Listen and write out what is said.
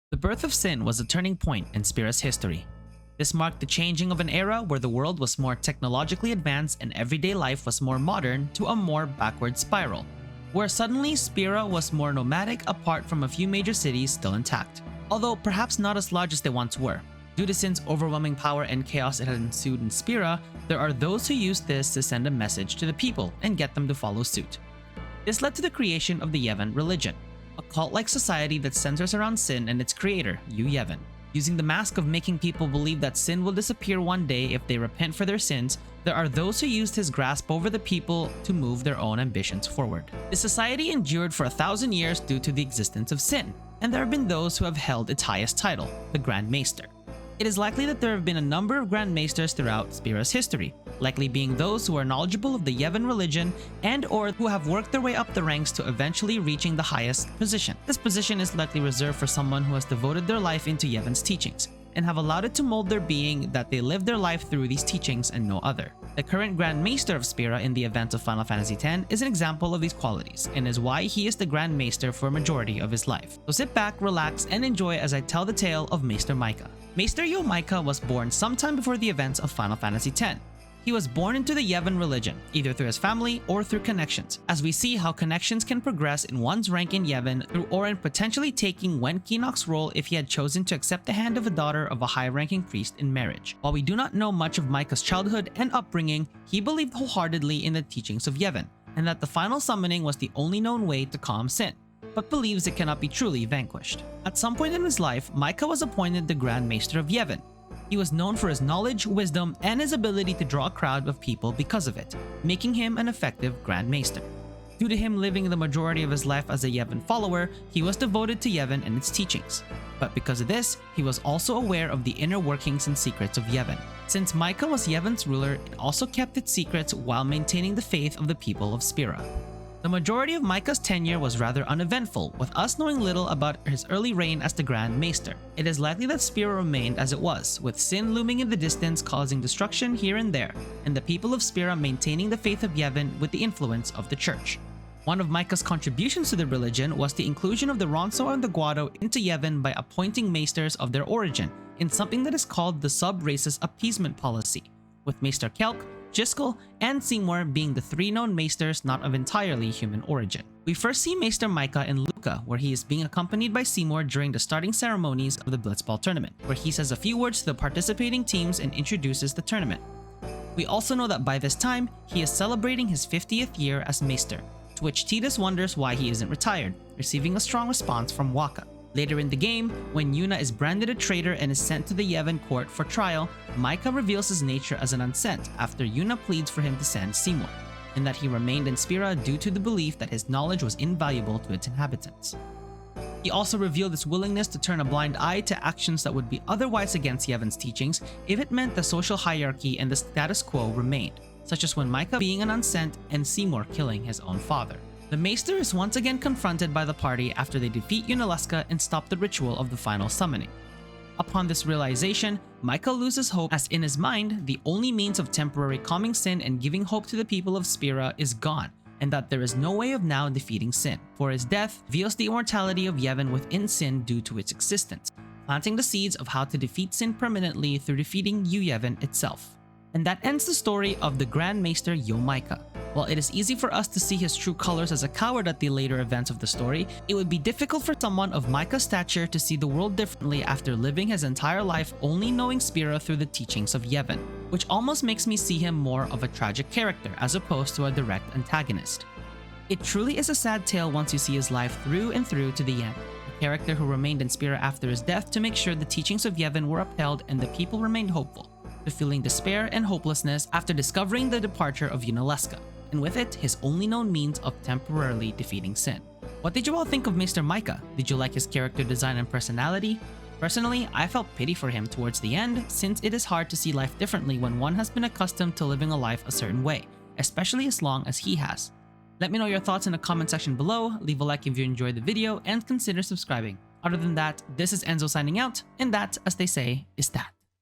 The birth of sin was a turning point in Spira's history. This marked the changing of an era where the world was more technologically advanced and everyday life was more modern to a more backward spiral, where suddenly Spira was more nomadic apart from a few major cities still intact, although perhaps not as large as they once were. Due to Sin's overwhelming power and chaos that had ensued in Spira, there are those who use this to send a message to the people and get them to follow suit. This led to the creation of the Yevan Religion, a cult-like society that centers around Sin and its creator, Yevon. Using the mask of making people believe that Sin will disappear one day if they repent for their sins, there are those who used his grasp over the people to move their own ambitions forward. The society endured for 1,000 years due to the existence of Sin, and there have been those who have held its highest title, the Grand Maester. It is likely that there have been a number of Grand Maesters throughout Spira's history, likely being those who are knowledgeable of the Yevan religion and or who have worked their way up the ranks to eventually reaching the highest position. This position is likely reserved for someone who has devoted their life into Yevan's teachings and have allowed it to mold their being that they live their life through these teachings and no other. The current Grand Maester of Spira in the event of Final Fantasy X is an example of these qualities and is why he is the Grand Maester for a majority of his life. So sit back, relax, and enjoy as I tell the tale of Maester Mika. Maester Yo Mika was born sometime before the events of Final Fantasy X. He was born into the Yevan religion, either through his family or through connections, as we see how connections can progress in one's rank in Yevan through Orin potentially taking Wen Keenock's role if he had chosen to accept the hand of a daughter of a high-ranking priest in marriage. While we do not know much of Micah's childhood and upbringing, he believed wholeheartedly in the teachings of Yevan, and that the final summoning was the only known way to calm Sin, but believes it cannot be truly vanquished. At some point in his life, Micah was appointed the Grand Maester of Yevan. He was known for his knowledge, wisdom, and his ability to draw a crowd of people because of it, making him an effective Grand Maester. Due to him living the majority of his life as a Yevan follower, he was devoted to Yevan and its teachings. But because of this, he was also aware of the inner workings and secrets of Yevan. Since Micah was Yevan's ruler, it also kept its secrets while maintaining the faith of the people of Spira. The majority of Micah's tenure was rather uneventful, with us knowing little about his early reign as the Grand Maester. It is likely that Spira remained as it was, with Sin looming in the distance causing destruction here and there, and the people of Spira maintaining the faith of Yevan with the influence of the church. One of Micah's contributions to the religion was the inclusion of the Ronso and the Guado into Yevan by appointing maesters of their origin in something that is called the Sub-Races Appeasement Policy, with Maester Kelk, Jiskel, and Seymour being the three known maesters not of entirely human origin. We first see Maester Mika in Luca, where he is being accompanied by Seymour during the starting ceremonies of the Blitzball tournament, where he says a few words to the participating teams and introduces the tournament. We also know that by this time, he is celebrating his 50th year as Maester, to which Tidus wonders why he isn't retired, receiving a strong response from Wakka. Later in the game, when Yuna is branded a traitor and is sent to the Yevan court for trial, Micah reveals his nature as an unsent after Yuna pleads for him to send Seymour, and that he remained in Spira due to the belief that his knowledge was invaluable to its inhabitants. He also revealed his willingness to turn a blind eye to actions that would be otherwise against Yevan's teachings if it meant the social hierarchy and the status quo remained, such as when Micah being an unsent and Seymour killing his own father. The Maester is once again confronted by the party after they defeat Yunalesca and stop the ritual of the final summoning. Upon this realization, Micah loses hope as in his mind, the only means of temporary calming Sin and giving hope to the people of Spira is gone, and that there is no way of now defeating Sin, for his death reveals the immortality of Yevan within Sin due to its existence, planting the seeds of how to defeat Sin permanently through defeating Yevan itself. And that ends the story of the Grand Maester Yo Mika. While it is easy for us to see his true colors as a coward at the later events of the story, it would be difficult for someone of Micah's stature to see the world differently after living his entire life only knowing Spira through the teachings of Yevan, which almost makes me see him more of a tragic character as opposed to a direct antagonist. It truly is a sad tale once you see his life through and through to the end. A character who remained in Spira after his death to make sure the teachings of Yevan were upheld and the people remained hopeful, to feeling despair and hopelessness after discovering the departure of Yunalesca, and with it, his only known means of temporarily defeating Sin. What did you all think of Maester Mika? Did you like his character design and personality? Personally, I felt pity for him towards the end, since it is hard to see life differently when one has been accustomed to living a life a certain way, especially as long as he has. Let me know your thoughts in the comment section below, leave a like if you enjoyed the video, and consider subscribing. Other than that, this is Enzo signing out, and that, as they say, is that.